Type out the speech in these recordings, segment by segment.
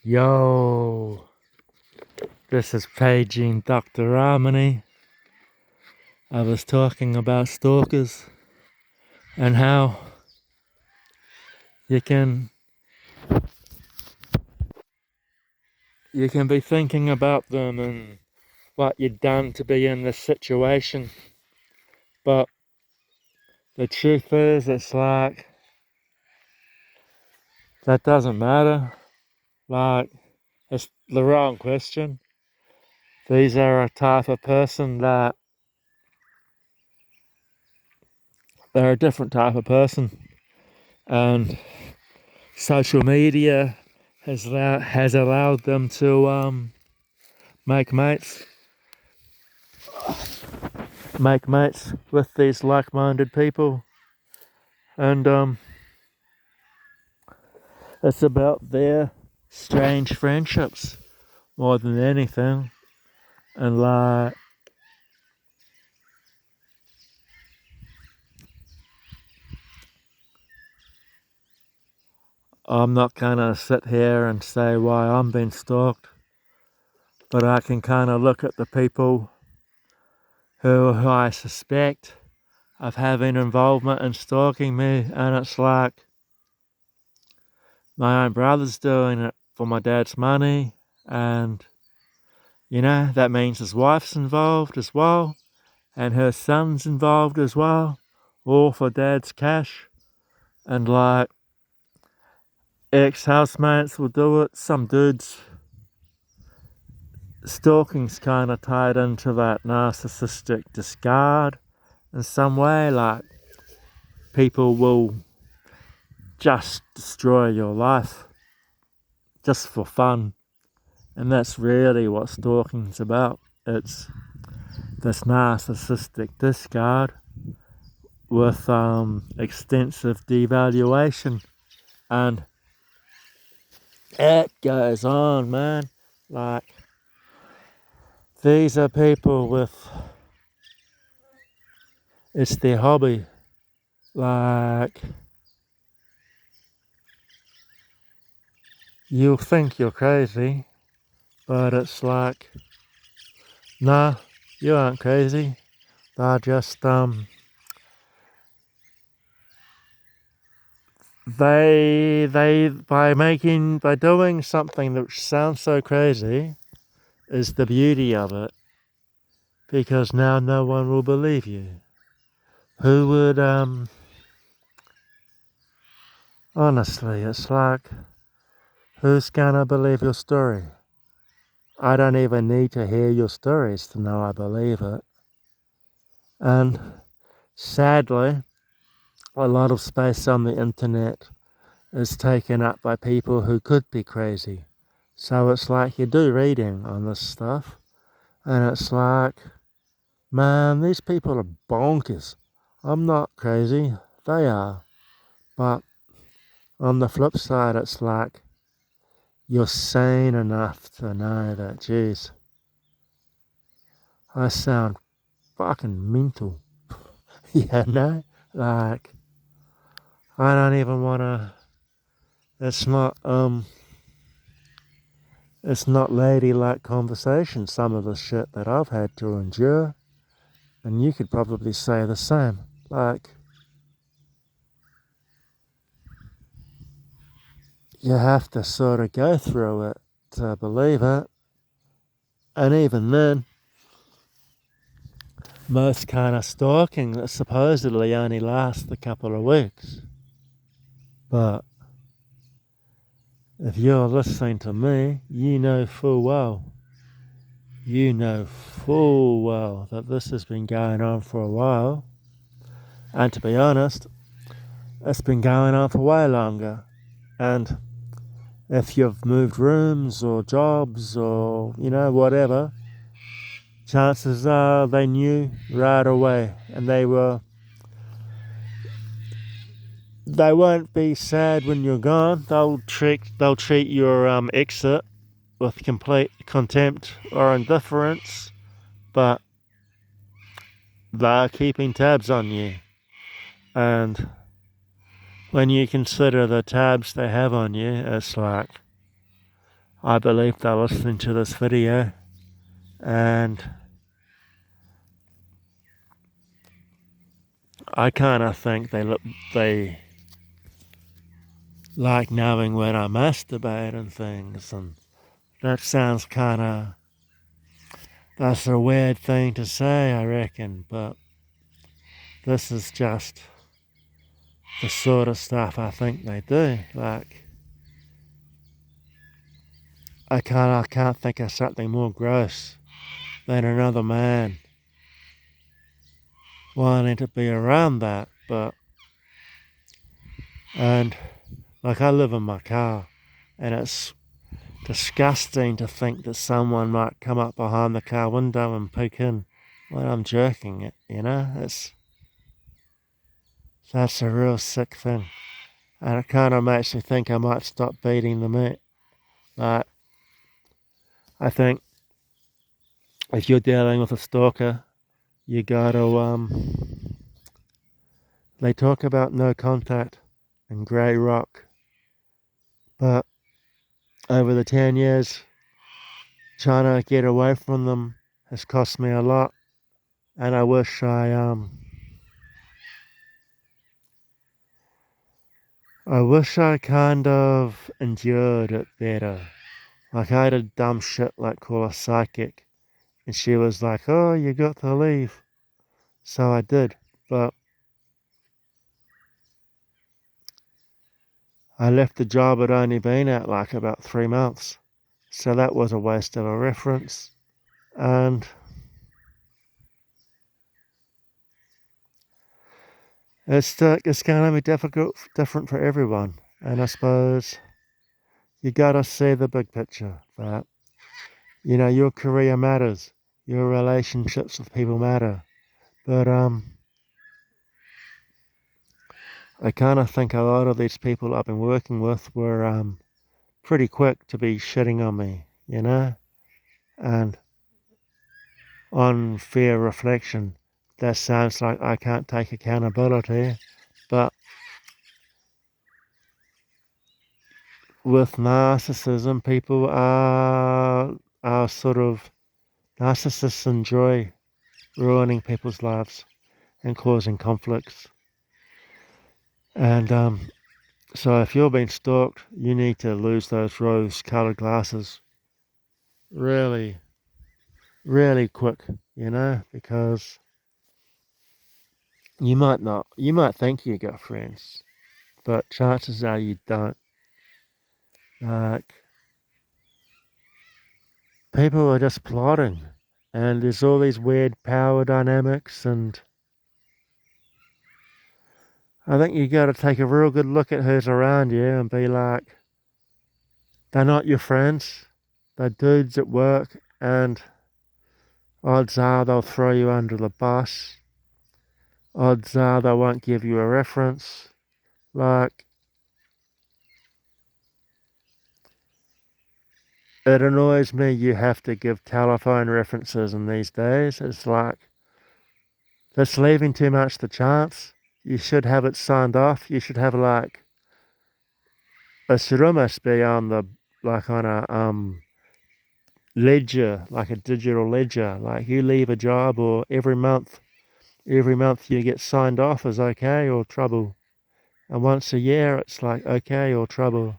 Yo, this is paging Dr. Ramani. I was talking about stalkers and how you can be thinking about them and what you've done to be in this situation. But the truth is, it's like, that doesn't matter. Like, it's the wrong question. These are a type of person that, they're a different type of person. And social media has allowed them to make mates with these like-minded people, and it's about their strange friendships more than anything. And like, I'm not gonna sit here and say why I'm being stalked, but I can kind of look at the people who I suspect of having involvement in stalking me, and it's like, my own brother's doing it for my dad's money, and that means his wife's involved as well, and her son's involved as well, all for dad's cash. And like, ex-housemates will do it. Some dudes, stalking's kind of tied into that narcissistic discard in some way. Like, people will just destroy your life just for fun, and that's really what stalking's about. It's this narcissistic discard with extensive devaluation, and it goes on, man. Like, these are people with, it's their hobby. Like, you'll think you're crazy, but it's like, nah, you aren't crazy. They're just they by doing something that sounds so crazy is the beauty of it, because now no one will believe you. Who would honestly, it's like, who's gonna believe your story? I don't even need to hear your stories to know I believe it. And sadly, a lot of space on the internet is taken up by people who could be crazy. So it's like, you do reading on this stuff, and it's like, man, these people are bonkers. I'm not crazy, they are. But on the flip side, it's like, you're sane enough to know that, geez, I sound fucking mental. No? Like, I don't even wanna, it's not ladylike conversation, some of the shit that I've had to endure. And you could probably say the same. Like, you have to sort of go through it to believe it. And even then, most kind of stalking that supposedly only lasts a couple of weeks. But if you're listening to me, you know full well that this has been going on for a while. And to be honest, it's been going on for way longer. And if you've moved rooms or jobs or, whatever, chances are they knew right away, and they won't be sad when you're gone. They'll treat your exit with complete contempt or indifference, but they're keeping tabs on you. And when you consider the tabs they have on you, it's like, I believe they're listening to this video, and I kind of think they like knowing when I masturbate and things, and that sounds kind of, that's a weird thing to say, I reckon, but this is just the sort of stuff I think they do. Like, I can't think of something more gross than another man wanting to be around that, and like, I live in my car, and it's disgusting to think that someone might come up behind the car window and peek in when I'm jerking it, you know? That's a real sick thing. And it kind of makes me think I might stop beating the meat. Like, I think if you're dealing with a stalker, you gotta, they talk about no contact and grey rock, but over the 10 years, trying to get away from them has cost me a lot, and I wish I kind of endured it better. Like, I did dumb shit like call a psychic, and she was like, "Oh, you got to leave." So I did, but I left the job I'd only been at like about 3 months. So that was a waste of a reference. And it's going to be different for everyone. And I suppose you got to see the big picture that, you know, your career matters, your relationships with people matter. But I kind of think a lot of these people I've been working with were pretty quick to be shitting on me, you know? And on fair reflection, that sounds like I can't take accountability, but with narcissism, people are sort of, narcissists enjoy ruining people's lives and causing conflicts. And so if you're being stalked, you need to lose those rose-colored glasses really, really quick, you know, because you might think you got friends, but chances are you don't. Like, people are just plotting, and there's all these weird power dynamics, and I think you got to take a real good look at who's around you and be like, they're not your friends, they're dudes at work, and odds are they'll throw you under the bus. Odds are they won't give you a reference. Like, it annoys me you have to give telephone references in these days. It's like, that's leaving too much to chance. You should have it signed off. You should have like, it should almost be on the, like on a ledger, like a digital ledger. Like, you leave a job, or every month you get signed off as okay or trouble. And once a year it's like okay or trouble.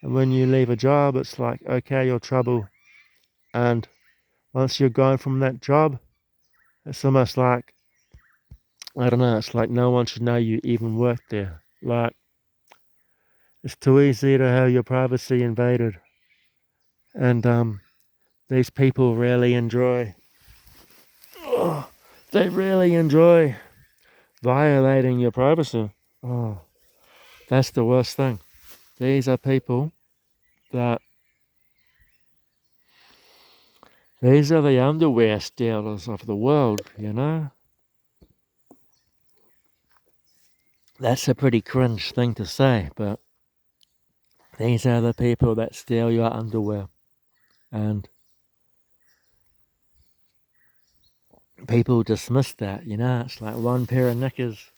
And when you leave a job, it's like okay or trouble. And once you're gone from that job, it's almost like, I don't know, it's like no one should know you even worked there. Like, it's too easy to have your privacy invaded. And these people really enjoy, oh, they really enjoy violating your privacy. Oh, that's the worst thing. These are people that, these are the underwear stealers of the world, you know? That's a pretty cringe thing to say, but these are the people that steal your underwear. And people dismiss that, you know? It's like one pair of knickers,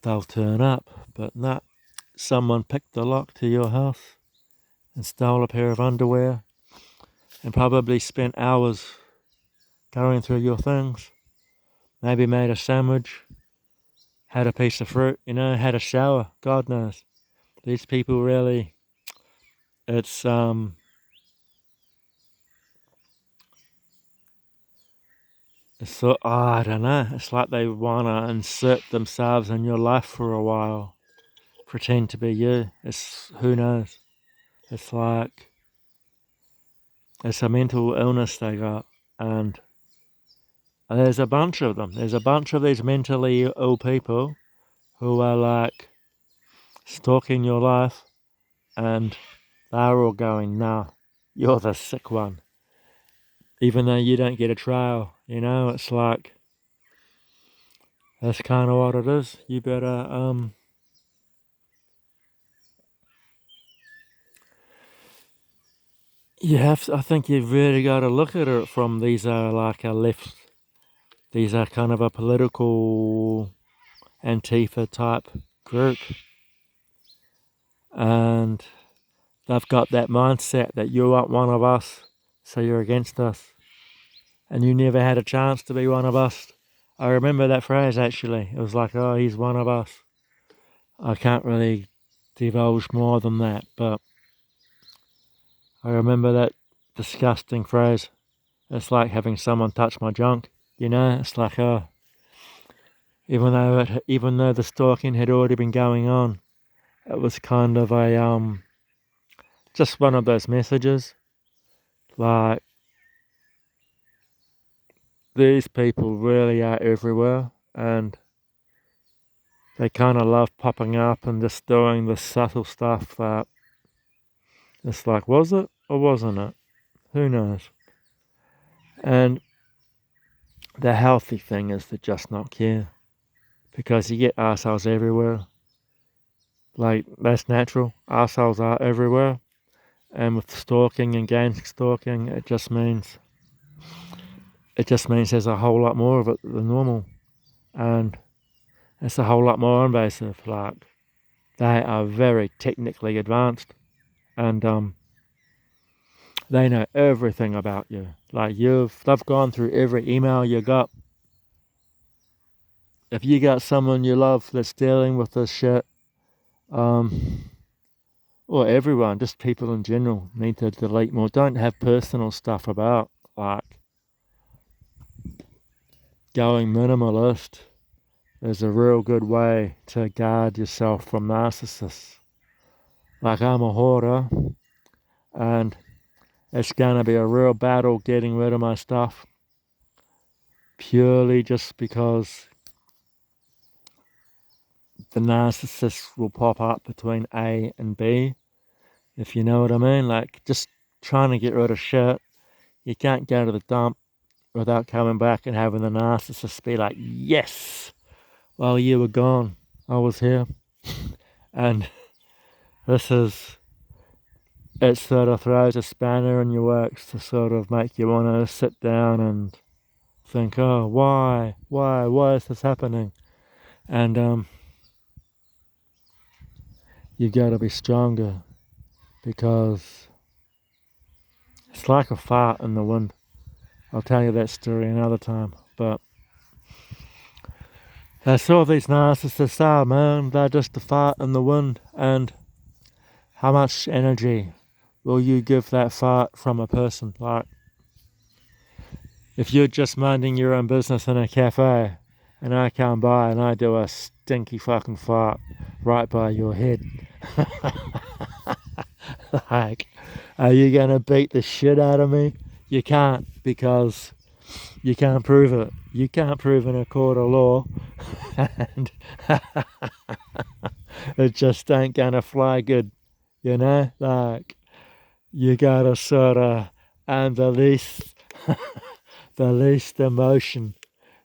they'll turn up, but not someone picked the lock to your house and stole a pair of underwear and probably spent hours going through your things. Maybe made a sandwich, had a piece of fruit, had a shower. God knows. These people really, it's so, I don't know. It's like they want to insert themselves in your life for a while, pretend to be you. Who knows? It's like, it's a mental illness they got. And there's a bunch of them. There's a bunch of these mentally ill people who are like stalking your life, and they're all going, nah, you're the sick one. Even though you don't get a trial, it's like, that's kind of what it is. You better, I think you've really got to look at it from these are like a left, these are kind of a political Antifa type group. And they've got that mindset that you aren't one of us, so you're against us. And you never had a chance to be one of us. I remember that phrase actually. It was like, oh, he's one of us. I can't really divulge more than that, but I remember that disgusting phrase. It's like having someone touch my junk, It's like, oh, even though the stalking had already been going on, it was kind of a just one of those messages. Like, these people really are everywhere, and they kind of love popping up and just doing the subtle stuff that it's like, was it or wasn't it? Who knows? And the healthy thing is to just not care, because you get arseholes everywhere. Like, that's natural. Arseholes are everywhere. And with stalking and gang stalking, it just means there's a whole lot more of it than normal. And it's a whole lot more invasive. Like, they are very technically advanced, and they know everything about you. Like, they've gone through every email you got. If you got someone you love that's dealing with this shit, or everyone, just people in general, need to delete more. Don't have personal stuff about, like, going minimalist is a real good way to guard yourself from narcissists. Like, I'm a hoarder, and it's going to be a real battle getting rid of my stuff, purely just because the narcissist will pop up between A and B, if you know what I mean. Like, just trying to get rid of shit. You can't go to the dump without coming back and having the narcissist be like, yes, while you were gone, I was here. And it sort of throws a spanner in your works to sort of make you want to sit down and think, oh, why is this happening? And you got to be stronger, because it's like a fart in the wind. I'll tell you that story another time. But that's all these narcissists are, man. They're just a fart in the wind. And how much energy will you give that fart from a person? Like, if you're just minding your own business in a cafe, and I come by and I do a stinky fucking fart right by your head, like, are you gonna beat the shit out of me? You can't, because you can't prove it. You can't prove in a court of law, and it just ain't gonna fly good, Like, you gotta sort of, and the least emotion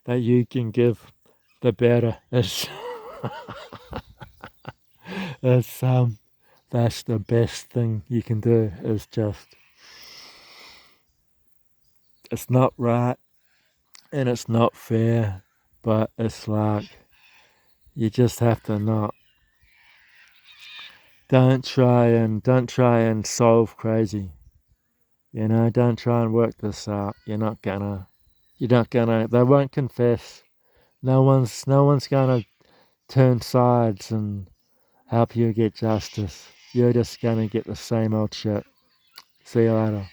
that you can give, the better. It's that's the best thing you can do. Is just, it's not right and it's not fair, but it's like, you just have to not don't try and solve crazy. You know, don't try and work this out. You're not gonna. They won't confess. No one's gonna turn sides and help you get justice. You're just gonna get the same old shit. See you later.